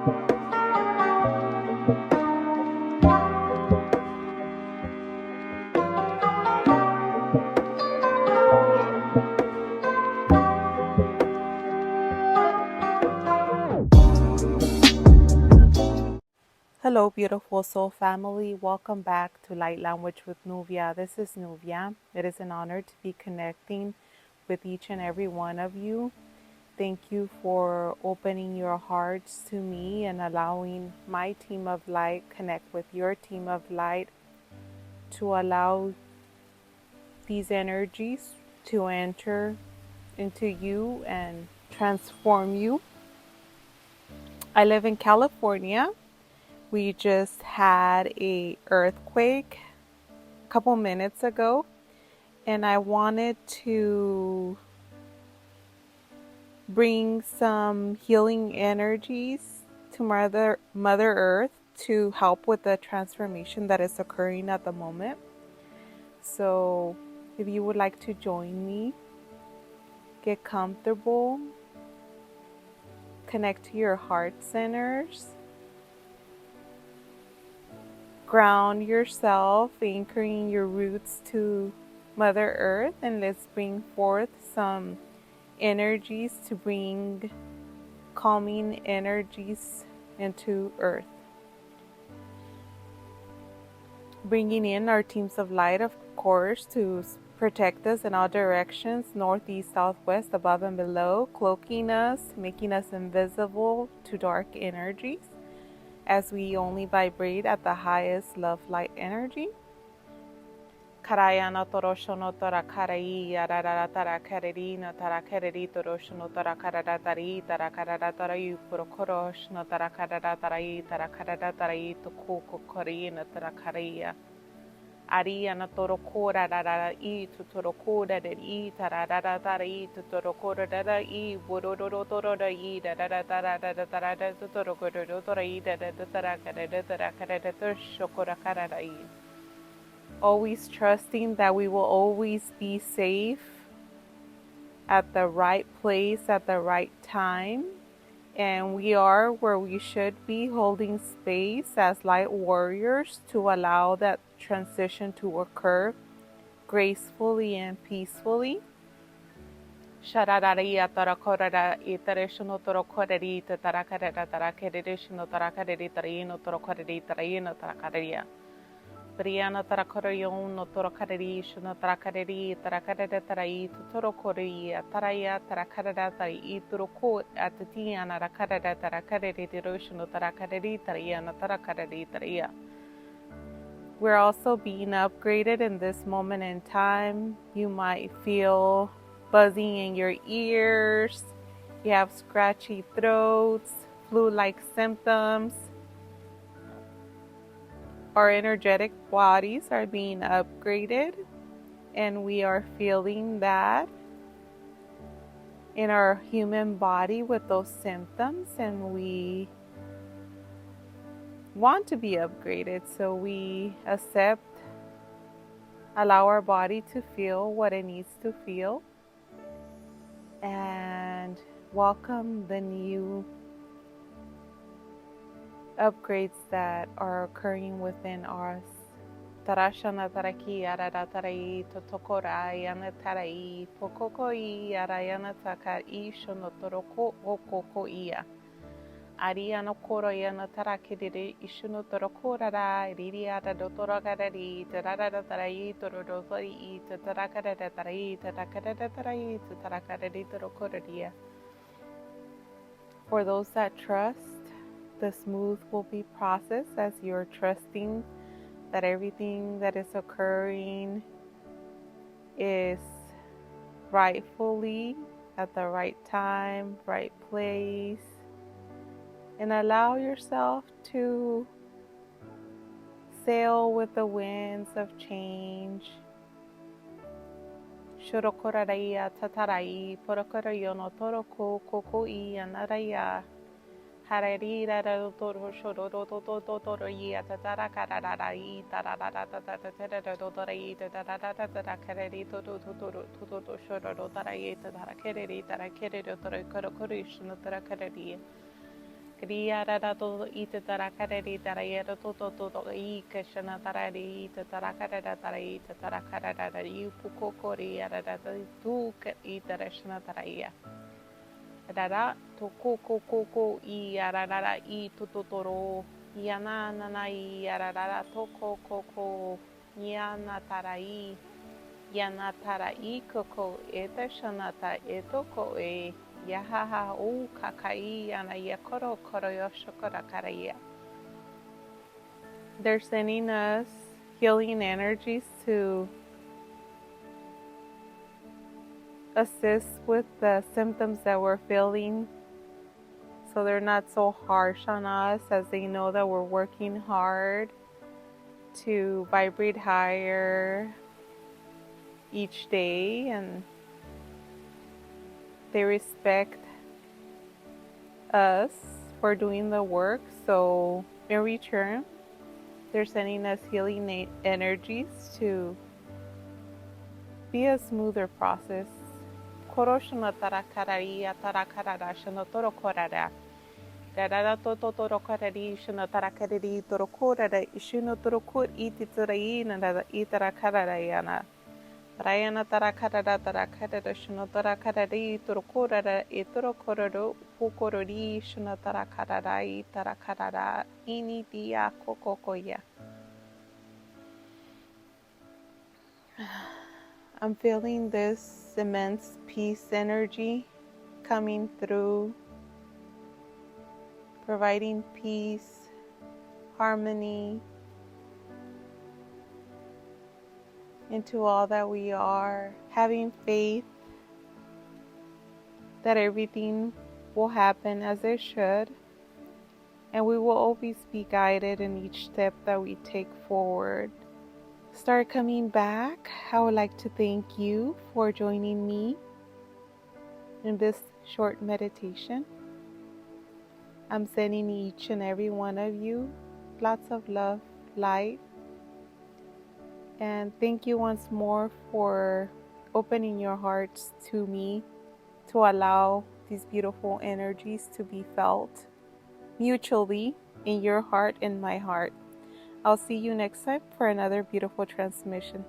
Hello, beautiful soul family. Welcome back to Light Language with Nubia. This is Nubia. It is an honor to be connecting with each and every one of you. Thank you for opening your hearts to me and allowing my team of light connect with your team of light to allow these energies to enter into you and transform you. I live in California. We just had a earthquake a couple minutes ago, and I wanted to bring some healing energies to Mother Earth to help with the transformation that is occurring at the moment. So if you would like to join me, get comfortable, connect to your heart centers, ground yourself, anchoring your roots to Mother Earth, and let's bring forth some energies to bring calming energies into Earth. Bringing in our teams of light, of course, to protect us in all directions, north, east, south, west, above and below, cloaking us, making us invisible to dark energies, as we only vibrate at the highest love light energy. Karayana toroshono tora karai arara tara kareri no tara kareri toroshono tora karara tari tara karara tara yu prokorosh no tara karara tarai tara karara tarai to koko kori no tara karaya. Ariana toro kora rara I to toro kora de I tara rara tara I to toro kora rara I bororo toro da I da rara tara rara tara to toro kora tora I da tara karara to shokora karara I. Always trusting that we will always be safe at the right place at the right time, and we are where we should be, holding space as light warriors to allow that transition to occur gracefully and peacefully. Sharararia tarakorara itereshono torokoreri tarakarera tarakereshono tarakareri tarino torokoreri tarino tarakaria. Briana tarakorayon no torokareri shono tarakareri tarakarera tarai torokori taraya tarakarera tarai toroko atatiana rakarera tarakareri tiroshono tarakareri tarayana tarakareri taraya. We're also being upgraded in this moment in time. You might feel buzzing in your ears, you have scratchy throats, flu-like symptoms. Our energetic bodies are being upgraded, and we are feeling that in our human body with those symptoms, and we want to be upgraded, so we allow our body to feel what it needs to feel, and welcome the new upgrades that are occurring within us. Tarashana taraki arara tarai totokorai ana tarai pokokoi arayana takai shonotoroko okoko ia. Ariano koroyana tarakiri ishuno torokorara ririata dotoragarari tarara tarai torodori tarakara tarai tarakara tarai tarakari torokoria. For those that trust, the smooth will be processed as you're trusting that everything that is occurring is rightfully at the right time, right place, and allow yourself to sail with the winds of change. Shorokoraya tatarai porokorayono toroko kokoi anaraya. Hararira toro shororo toro ya tatara karararai tarara tatara torai tatara karari toro shororo tarai tatara kereri tara kereri toro korokorish no tara karari. Kriya rara todo ite tarakareri tarayero toto todo I kashana tarari ite tarakarera tarai ite tarakarera yupuko kori rara tu ite rashana taraya. Rara to ko I rara I tutotoro yana nana I rara to ko yana tarai yana tarai koko ete shanata etoko e yahaha o kakai yana yakoro koroyoshokora karaya. They're sending us healing energies to assist with the symptoms that we're feeling, so they're not so harsh on us, as they know that we're working hard to vibrate higher each day, and they respect us for doing the work. So in return, they're sending us healing energies to be a smoother process. Koroshuna tarakarari tarakarara shano torokorara. Darara totorokarari shano tarakarari torokorara ishino torokor ititurai nada itarakararayana. Rayana tarakarara tarakarara shano tarakarari torokorara itorokororo pukorori shano tarakarara tarakarara ini dia kokokoya. I'm feeling this immense peace energy coming through, providing peace, harmony into all that we are, having faith that everything will happen as it should, and we will always be guided in each step that we take forward. Start coming back. I would like to thank you for joining me in this short meditation. I'm sending each and every one of you lots of love, light, and thank you once more for opening your hearts to me, to allow these beautiful energies to be felt mutually in your heart and my heart. I'll see you next time for another beautiful transmission.